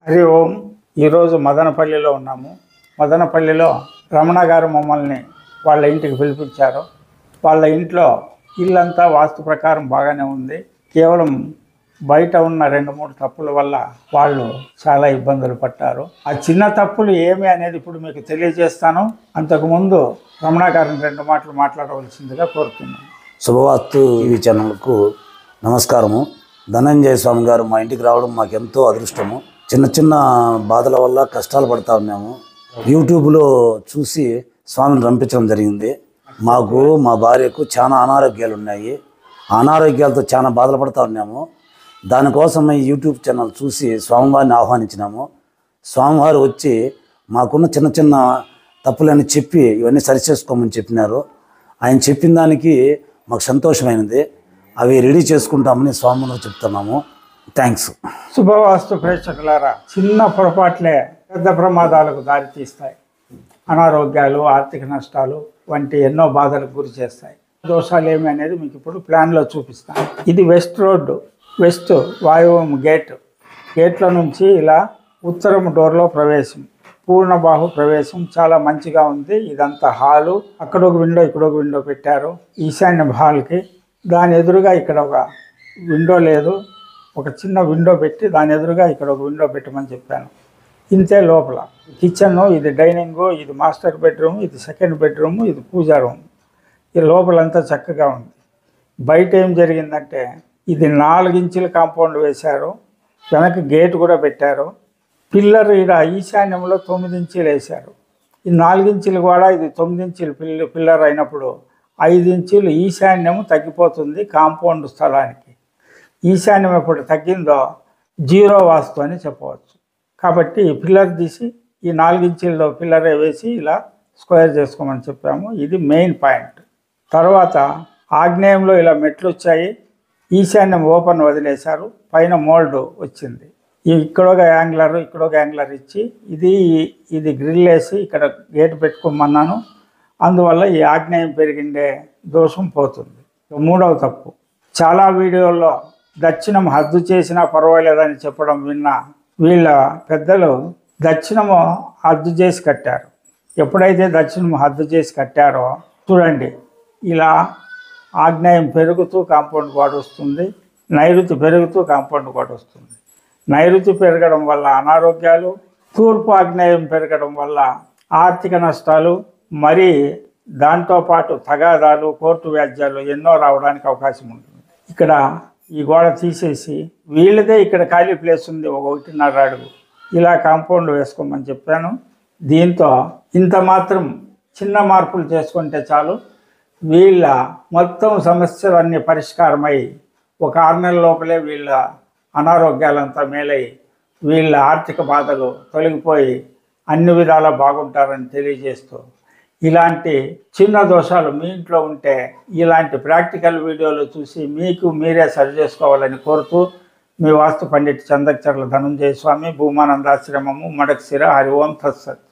హరి ఓం. ఈరోజు మదనపల్లిలో ఉన్నాము. మదనపల్లిలో రమణ గారు మమ్మల్ని వాళ్ళ ఇంటికి పిలిపించారు. వాళ్ళ ఇంట్లో ఇల్లంతా వాస్తు ప్రకారం బాగానే ఉంది. కేవలం బయట ఉన్న 2-3 తప్పుల వల్ల వాళ్ళు చాలా ఇబ్బందులు పడ్డారు. ఆ చిన్న తప్పులు ఏమి అనేది ఇప్పుడు మీకు తెలియజేస్తాను. అంతకుముందు రమణ గారిని 2 మాటలు మాట్లాడవలసిందిగా కోరుతున్నాను. శుభవాస్తు టీవీ ఛానల్కు నమస్కారము. ధనంజయ స్వామి గారు మా ఇంటికి రావడం మాకు ఎంతో అదృష్టము. చిన్న చిన్న బాధల వల్ల కష్టాలు పడతా ఉన్నాము. యూట్యూబ్లో చూసి స్వామిని రంపించడం జరిగింది. మాకు మా భార్యకు చాలా అనారోగ్యాలు ఉన్నాయి. అనారోగ్యాలతో చాలా బాధలు పడుతూ ఉన్నాము. దానికోసం ఈ యూట్యూబ్ ఛానల్ చూసి స్వామివారిని ఆహ్వానించినాము. స్వామివారు వచ్చి మాకున్న చిన్న చిన్న తప్పులని చెప్పి ఇవన్నీ సరిచేసుకోమని చెప్పినారు. ఆయన చెప్పిన దానికి మాకు సంతోషమైనది. అవి రెడీ చేసుకుంటామని స్వామివారు చెప్తున్నాము. థ్యాంక్స్. శుభవాస్తు ప్రేక్షకులారా, చిన్న పొరపాట్లే పెద్ద ప్రమాదాలకు దారితీస్తాయి. అనారోగ్యాలు, ఆర్థిక నష్టాలు వంటి ఎన్నో బాధలకు గురి చేస్తాయి. దోషాలు ఏమి అనేది మీకు ఇప్పుడు ప్లాన్లో చూపిస్తాను. ఇది వెస్ట్ రోడ్డు, వెస్ట్ వాయువ్యం గేట్ల నుంచి ఇలా ఉత్తరం డోర్లో ప్రవేశం, పూర్ణబాహు ప్రవేశం. చాలా మంచిగా ఉంది. ఇదంతా హాలు. అక్కడ ఒక విండో, ఇక్కడ ఒక విండో పెట్టారు. ఈశాన్య హాల్కి దాని ఎదురుగా ఇక్కడ ఒక విండో లేదు, ఒక చిన్న విండో పెట్టి దాని ఎదురుగా ఇక్కడ ఒక విండో పెట్టమని చెప్పాను. ఇంతే. లోపల కిచెన్, ఇది డైనింగ్, ఇది మాస్టర్ బెడ్రూమ్, ఇది సెకండ్ బెడ్రూమ్, ఇది పూజా రూమ్. ఈ లోపలంతా చక్కగా ఉంది. బయట ఏం జరిగిందంటే ఇది 4 ఇంచుల కాంపౌండ్ వేశారు. వెనక గేట్ కూడా పెట్టారు. పిల్లర్ ఇక్కడ ఈశాన్యంలో 9 ఇంచులు వేశారు. ఈ 4 ఇంచులు కూడా ఇది 9 ఇంచులు పిల్లర్ అయినప్పుడు 5 ఇంచులు ఈశాన్యము తగ్గిపోతుంది కాంపౌండ్ స్థలానికి. ఈశాన్యం ఎప్పుడు తగ్గిందో 0 వాస్తు అని చెప్పవచ్చు. కాబట్టి పిల్లర్ తీసి ఈ 4 ఇంచుల్లో పిల్లరే వేసి ఇలా స్క్వేర్ చేసుకోమని చెప్పాము. ఇది మెయిన్ పాయింట్. తర్వాత ఆగ్నేయంలో ఇలా మెట్లు వచ్చాయి. ఈశాన్యం ఓపెన్ వదిలేశారు. పైన మోల్డ్ వచ్చింది. ఇక్కడ ఒక యాంగ్లర్, ఇక్కడ ఒక యాంగ్లర్ ఇచ్చి ఇది గ్రిల్ వేసి ఇక్కడ గేట్ పెట్టుకోమన్నాను. అందువల్ల ఈ ఆగ్నేయం పెరిగిండే దోషం పోతుంది. 3వ తప్పు, చాలా వీడియోల్లో దక్షిణం హద్దు చేసినా పర్వాలేదని చెప్పడం విన్నా. వీళ్ళ పెద్దలు దక్షిణము హద్దు చేసి కట్టారు. ఎప్పుడైతే దక్షిణం హద్దు చేసి కట్టారో చూడండి, ఇలా ఆగ్నేయం పెరుగుతూ కాంపౌండ్ గోడ వస్తుంది, నైరుతి పెరుగుతూ కాంపౌండ్ గోడ వస్తుంది. నైరుతి పెరగడం వల్ల అనారోగ్యాలు, తూర్పు ఆగ్నేయం పెరగడం వల్ల ఆర్థిక నష్టాలు, మరి దాంతోపాటు తగాదాలు, కోర్టు వ్యాజ్యాలు ఎన్నో రావడానికి అవకాశం ఉంటుంది. ఇక్కడ ఈ గోడ తీసేసి వీళ్ళదే ఇక్కడ ఖాళీ ప్లేస్ ఉంది, 1.5 అడుగు ఇలా కాంపౌండ్ వేసుకోమని చెప్పాను. దీంతో ఇంత మాత్రం చిన్న మార్పులు చేసుకుంటే చాలు. వీళ్ళ మొత్తం సమస్యలన్నీ పరిష్కారమై ఒక 6 నెలల లోపలే వీళ్ళ అనారోగ్యాలంతా మేలై వీళ్ళ ఆర్థిక బాధలు తొలగిపోయి అన్ని విధాలా బాగుంటారని తెలియజేస్తూ, ఇలాంటి చిన్న దోషాలు మీ ఇంట్లో ఉంటే ఇలాంటి ప్రాక్టికల్ వీడియోలు చూసి మీకు మీరే సరి చేసుకోవాలని కోరుతూ, మీ వాస్తు పండిట్ చందకచర్ల ధనంజయ స్వామి, భూమానందాశ్రమము, మడకశిర. హరి ఓం తత్సత్.